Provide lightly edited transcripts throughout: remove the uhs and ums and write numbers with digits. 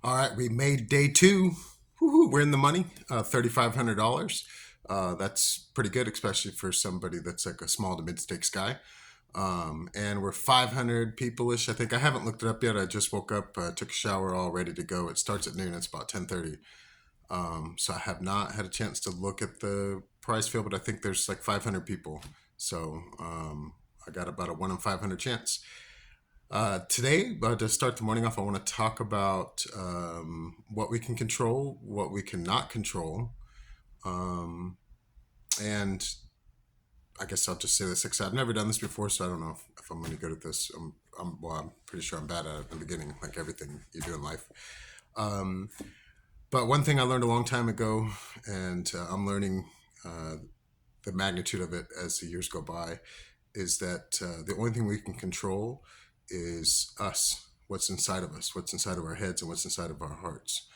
All right, we made day two. Woo-hoo, we're in the money, $3,500. That's pretty good, especially for somebody that's like a small to mid stakes guy. And we're 500 people ish. I think I haven't looked it up yet. I just woke up, took a shower, all ready to go. It starts at noon. It's about 10:30. So I have not had a chance to look at the prize field, but I think there's like 500 people. So I got about a 1 in 500 chance. Today, to start the morning off, I want to talk about what we can control, what we cannot control, um, and I guess I'll just say this because I've never done this before, so I don't know if I'm any good at this. I'm pretty sure I'm bad at it in the beginning, like everything you do in life. Um, but one thing I learned a long time ago, and I'm learning uh, the magnitude of it as the years go by, is that the only thing we can control is us, what's inside of us, what's inside of our heads, and what's inside of our hearts.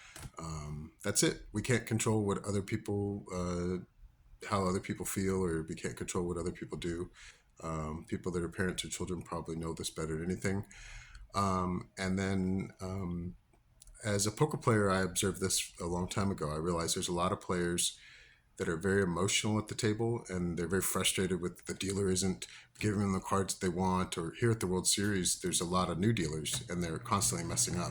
That's it. We can't control what other people, how other people feel, or we can't control what other people do. People that are parents or children probably know this better than anything. And then as a poker player, I observed this a long time ago. I realized there's a lot of players that are very emotional at the table and they're very frustrated with the dealer isn't giving them the cards they want. Or here at the World Series, there's a lot of new dealers and they're constantly messing up.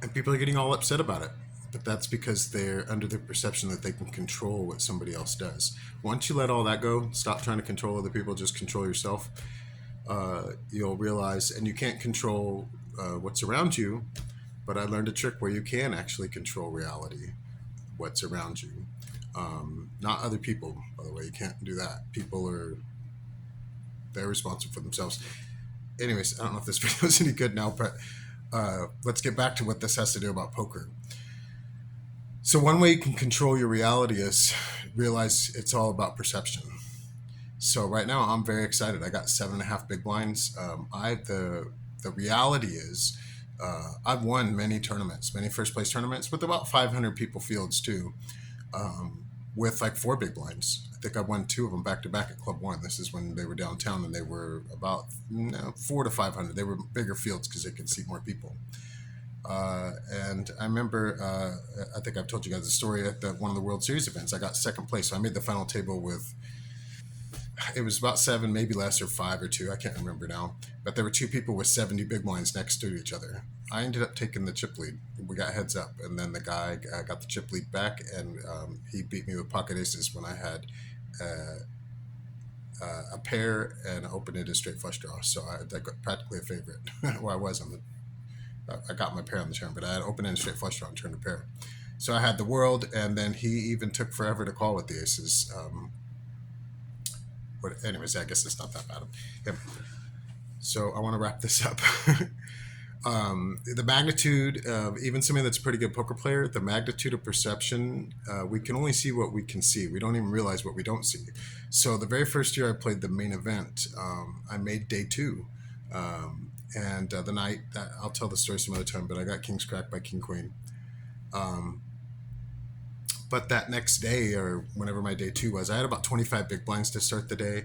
And people are getting all upset about it. But that's because they're under the perception that they can control what somebody else does. Once you let all that go, stop trying to control other people, just control yourself, you'll realize, and you can't control what's around you, but I learned a trick where you can actually control reality, what's around you. Not other people, by the way. You can't do that. People are they're responsible for themselves. Anyways, I don't know if this video is any good now, but let's get back to what this has to do about poker. So one way you can control your reality is realize it's all about perception. So right now I'm very excited. I got 7.5 big blinds. The reality is I've won many tournaments, many first place tournaments with about 500 people fields too, with like 4 big blinds. I think I won 2 of them back to back at Club One. This is when they were downtown and they were about 4 to 500. They were bigger fields because they could seat more people. And I remember, I think I've told you guys the story at one of the World Series events. I got second place, so I made the final table with it was about 7, maybe less, or 5 or 2. I can't remember now. But there were 2 people with 70 big blinds next to each other. I ended up taking the chip lead. We got heads up, and then the guy got the chip lead back, and he beat me with pocket aces when I had a pair and open-ended straight flush draw. So I got practically a favorite. Well, I was on the. I got my pair on the turn, but I had open-ended straight flush draw and turned a pair. So I had the world, and then he even took forever to call with the aces. But anyways, I guess it's not that bad. Yeah. So I want to wrap this up. The magnitude of even somebody that's a pretty good poker player, the magnitude of perception, we can only see what we can see. We don't even realize what we don't see. So the very first year I played the main event, I made day two. And the night, I'll tell the story some other time, but I got King's Crack by King Queen. Um, but that next day, or whenever my day two was, I had about 25 big blinds to start the day.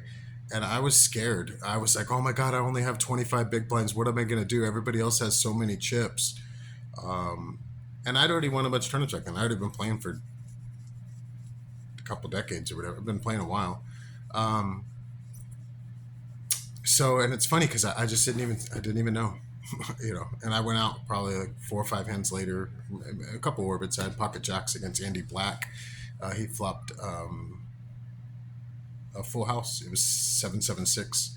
And I was scared. I was like, oh my God, I only have 25 big blinds. What am I going to do? Everybody else has so many chips. Um, and I'd already won a bunch of tournaments back then. I'd already been playing for a couple decades or whatever. I've been playing a while. Um, and it's funny because I just I didn't even know, and I went out probably like 4 or 5 hands later, a couple orbits. I had pocket jacks against Andy Black. He flopped a full house. It was 776.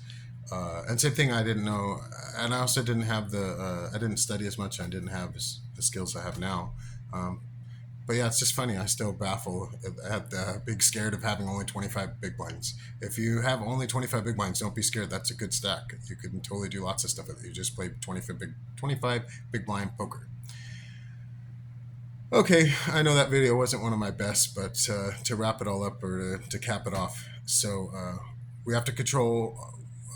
And same thing, I didn't know, and I also didn't have I didn't study as much. I didn't have the skills I have now. Um, but yeah, it's just funny. I still baffle at the big scared of having only 25 big blinds. If you have only 25 big blinds, don't be scared. That's a good stack. You can totally do lots of stuff with it. You just play 25 big blind poker. Okay, I know that video wasn't one of my best, but to wrap it all up or to cap it off, so we have to control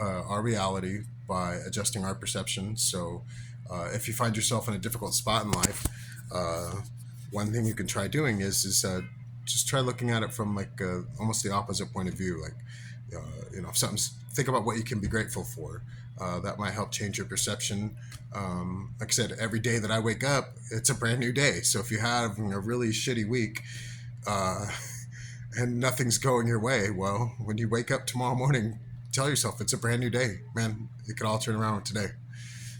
our reality by adjusting our perception. So if you find yourself in a difficult spot in life, uh, one thing you can try doing is just try looking at it from like almost the opposite point of view. Like if something's, think about what you can be grateful for. That might help change your perception. Like I said, every day that I wake up, it's a brand new day. So if you're having a really shitty week, uh, and nothing's going your way, well, when you wake up tomorrow morning, tell yourself it's a brand new day, man. It could all turn around today.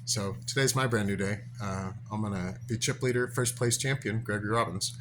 So today's my brand new day. I'm gonna be chip leader, first place champion, Gregory Robbins.